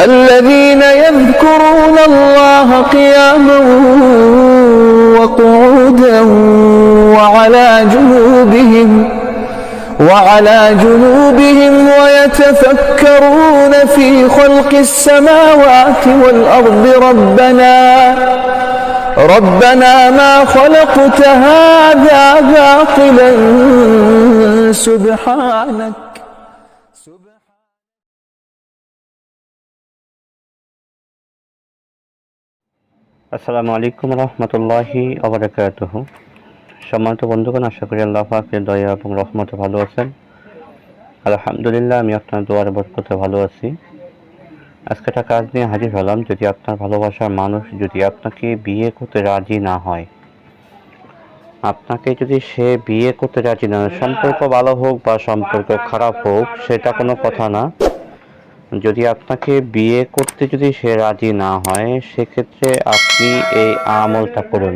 الذين يذكرون الله قياما وقعودا وعلى جنوبهم ويتفكرون في خلق السماوات والأرض ربنا ما خلقت هذا باطلا سبحانك. আসসালামু আলাইকুম রহমতুল্লাহি ওয়া বারাকাতুহু। সম্মানিত বন্ধুগণ, আশা করি আল্লাহ পাকের দয়া এবং রহমতে ভালো আছেন। আলহামদুলিল্লাহ, আমি আপনার দোয়ার বরকতে ভালো আছি। আজকে একটা কাজ নিয়ে হাজির হলাম। যদি আপনার ভালোবাসার মানুষ যদি আপনাকে বিয়ে করতে রাজি না হয়, আপনাকে যদি সে বিয়ে করতে রাজি না হয়, সম্পর্ক ভালো হোক বা সম্পর্ক খারাপ হোক সেটা কোনো কথা না, যদি আপনাকে বিয়ে করতে যদি সে রাজি না হয়, সেক্ষেত্রে আপনি এই আমলটা করুন,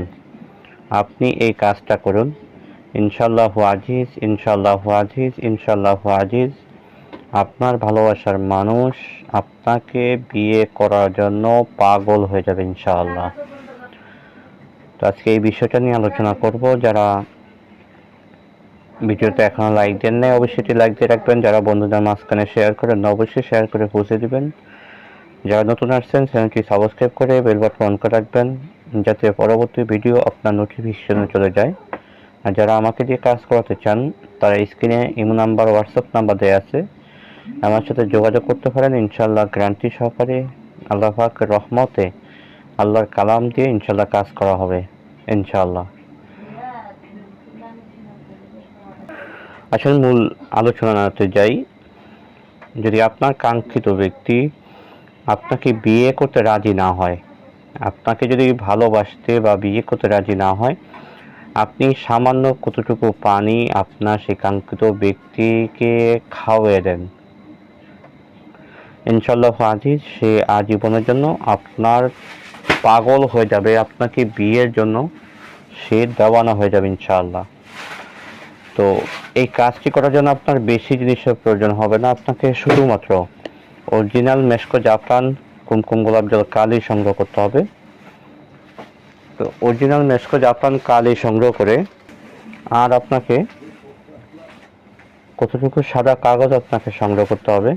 আপনি এই কাজটা করুন। ইনশাআল্লাহু আজিজ, ইনশাআল্লাহু আজিজ, ইনশাআল্লাহু আজিজ, আপনার ভালোবাসার মানুষ আপনাকে বিয়ে করার জন্য পাগল হয়ে যাবে ইনশাআল্লাহ। তো আজকে এই বিষয়টা নিয়ে আলোচনা করব। যারা ভিডিওতে এখনো লাইক দেন নাই, অবশ্যই লাইক দিয়ে রাখবেন। যারা বন্ধুদের মাঝখানে শেয়ার করেন, অবশ্যই শেয়ার করে পৌঁছে দিবেন। যারা নতুন আসছেন, চ্যানেলটি সাবস্ক্রাইব করে বেল বাটন অন করে রাখবেন, যাতে পরবর্তী ভিডিও আপনার নোটিফিকেশনে চলে যায়। আর যারা আমাকে দিয়ে কাজ করাতে চান, তারা স্ক্রিনে ইমো নাম্বার, হোয়াটসঅ্যাপ নাম্বার দেওয়া আছে, আমার সাথে যোগাযোগ করতে পারেন। ইনশাআল্লাহ গ্যারান্টি সহকারে আল্লাহ পাকের রহমতে আল্লাহর কালাম দিয়ে ইনশাআল্লাহ কাজ করা হবে ইনশাআল্লাহ। আসলে মূল আলোচনাতে যাই। যদি আপনার কাঙ্ক্ষিত ব্যক্তি আপনাকে বিয়ে করতে রাজি না হয়, আপনাকে যদি ভালোবাসতে বা বিয়ে করতে রাজি না হয়, আপনি সামান্য কতটুকু পানি আপনার সেই কাঙ্ক্ষিত ব্যক্তিকে খাওয়াই দেন, ইনশাআল্লাহ আজিজ সে আজীবনের জন্য আপনার পাগল হয়ে যাবে, আপনাকে বিয়ের জন্য সে দেওয়ানা হয়ে যাবে ইনশাআল্লাহ। তো এই কাজটি করার জন্য আপনার বেশি জিনিসের প্রয়োজন হবে না। আপনাকে শুধুমাত্র অরিজিনাল মেশকো জাফরান, কুমকুম, গোলাপ জল, কালি সংগ্রহ করতে হবে। তো অরিজিনাল মেশকো জাফরান, কালি সংগ্রহ করে আর আপনাকে কতটুকু সাদা কাগজ আপনাকে সংগ্রহ করতে হবে।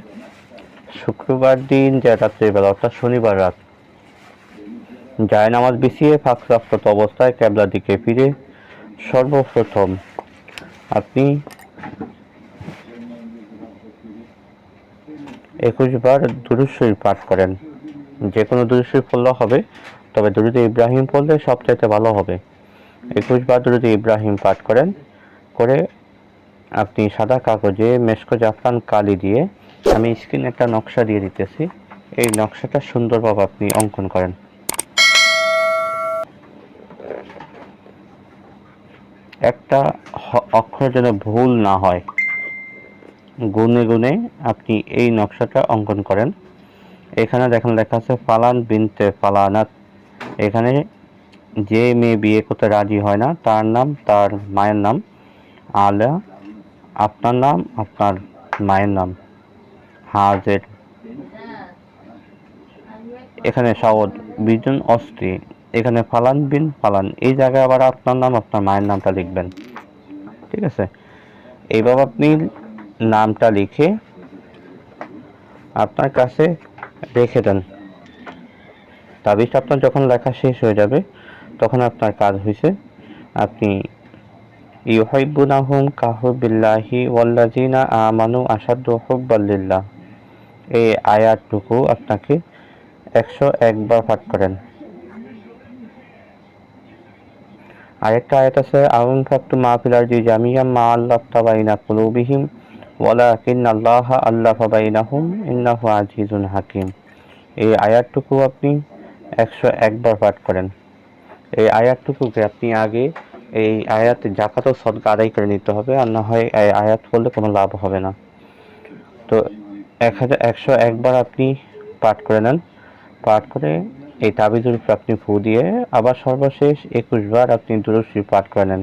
শুক্রবার দিন যে রাত্রিবেলা, অর্থাৎ শনিবার রাত, জায়নামাজ বিছিয়ে ফাঁকরাফত অবস্থায় কেবলার দিকে ফিরে সর্বপ্রথম আপনি 21 বার দুরূদ শরীফ পাঠ করেন। যে কোনো দুরূদ শরীফ পড়লেও হবে, তবে দুরূদ ইব্রাহিম পড়লে সবচাইতে ভালো হবে। 21 বার দুরূদ ইব্রাহিম পাঠ করেন, করে আপনি সাদা কাগজে মেশকো জাফরান কালি দিয়ে, আমি স্ক্রিনে একটা নকশা দিয়ে দিতেছি, এই নকশাটা সুন্দরভাবে আপনি অঙ্কন করেন। একটা অক্ষর যেন ভুল না হয়, গুনে গুনে আপনি এই নকশাটা অঙ্কন করেন। এখানে দেখেন লেখা আছে ফালান বিনতে ফালানাত। এখানে যে মেয়ে বিয়ে করতে রাজি হয় না তার নাম, তার মায়ের নাম, আলা আপনার নাম, আপনার মায়ের নাম, হাজের। এখানে সাউদ বিজন অস্ত্রী, এখানে ফালান বিন ফালান, এই জায়গায় আবার আপনার নাম, আপনার মায়ের নামটা লিখবেন। ঠিক আছে? এইভাবে আপনি নামটা লিখে আপনার কাছে রেখে দেন। তাবিজটা আপনার যখন লেখা শেষ হয়ে যাবে, তখন আপনার কাজ হয়েছে। আপনি ইউহিব্বুনাহুম কাহুবিল্লাহি ওয়াল্লাযিনা আমানু আশাদ্দু হুব্বাল লিল্লাহ, এই আয়াতটুকু আপনাকে 101 বার পাঠ করেন। আরেকটা আয়াত আছে, আউনফাকতু মা ফিল আরদি জামিআম মা আল্লাফতা বাইনা কুলুবিহিম ওয়ালাকিন্নাল্লাহা আল্লাফা বাইনাহুম ইন্নাহু আজিজুন হাকিম। এই আয়াতটুকু আপনি 101 বার পাঠ করেন। এই আয়াতটুকুকে আপনি আগে এই আয়াতে যাকাত ও সদকা আদায় করে নিতে হবে, আর না হয় এই আয়াত পড়লে কোনো লাভ হবে না। তো 101 বার আপনি পাঠ করে নেন। পাঠ করে এই তাবিজের উপর আপনি ফু দিয়ে আবার সর্বশেষ 21 বার আপনি দুরূদ শরীফ পাঠ করে নেন।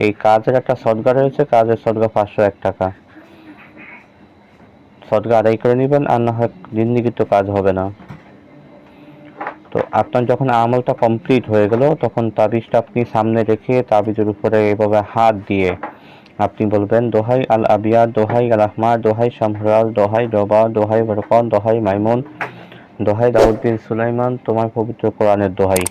এই কাজের একটা সদকা রয়েছে, কাজের সদকা 501 টাকা। সদকা আদায় করে নেবেন, আর না হয় জিন্দিগি তো কাজ হবে না। তো আপনার যখন আমলটা কমপ্লিট হয়ে গেল, তখন তাবিজটা আপনি সামনে রেখে তাবিজের উপরে এভাবে হাত দিয়ে আপনি বলবেন, দোহাই আল আবিয়াদ, দোহাই আল আহমার, দোহাই শামরাল, দোহাই রবা, দোহাই বরকন, দোহাই মাইমুন, দোহাই দাউদ বিন সুলাইমান, তোমার পবিত্র কোরআনের দোহাই।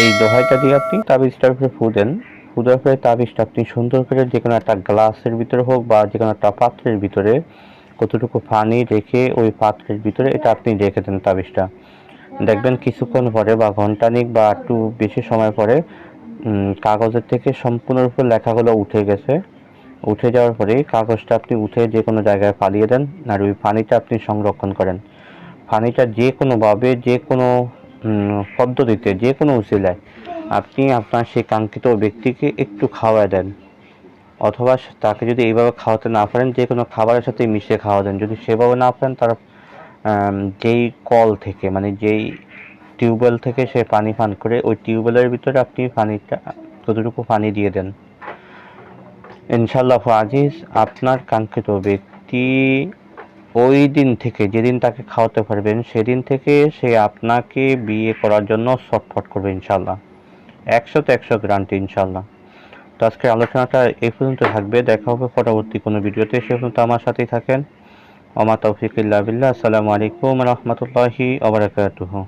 এই দোহাইটা দিয়ে আপনি তাবিজটার উপরে ফু দেন। ফু দেওয়ার পরে তাবিজটা আপনি সুন্দর করে যে কোনো একটা গ্লাসের ভিতরে হোক বা যে কোনো একটা পাত্রের ভিতরে কতটুকু পানি রেখে ওই পাত্রের ভিতরে এটা আপনি রেখে দেন তাবিজটা। দেখবেন কিছুক্ষণ পরে বা ঘন্টানিক বা একটু বেশি সময় পরে কাগজের থেকে সম্পূর্ণরূপে লেখাগুলো উঠে গেছে। উঠে যাওয়ার পরে কাগজটা আপনি উঠে যে কোনো জায়গায় ফালিয়ে দেন, আর ওই পানিটা আপনি সংরক্ষণ করেন। পানিটা যে কোনোভাবে যে কোনো পদ্ধতিতে যে কোনো উসিলায় আপনি আপনার সেই কাঙ্ক্ষিত ব্যক্তিকে একটু খাওয়ায় দেন, অথবা তাকে যদি এইভাবে খাওয়াতে না পারেন যে কোনো খাবারের সাথে মিশিয়ে খাওয়া দেন। যদি সেভাবে না পারেন, তারা যেই কল থেকে মানে যেই টিউবওয়েল থেকে সে পানি পান করে, ওই টিউবওয়েলের ভিতরে আপনি পানিটা কতটুকু পানি দিয়ে দেন। ইনশাআল্লাহ আজিজ, আপনার কাঙ্ক্ষিত ব্যক্তি ওই দিন থেকে, যেদিন তাকে খাওয়াতে পারবেন সেদিন থেকে সে আপনাকে বিয়ে করার জন্য ছটফট করবে ইনশাআল্লাহ। 100-100 গ্যারান্টি ইনশাআল্লাহ। তো আজকের আলোচনাটা এই পর্যন্ত থাকবে। দেখা হবে পরবর্তী কোনো ভিডিওতে। সে পর্যন্ত আমার সাথেই থাকেন। ওমা তৌফিক ইল্লা বিল্লাহ। আসসালামু আলাইকুম ওয়া রাহমাতুল্লাহি ওয়া বারাকাতুহু।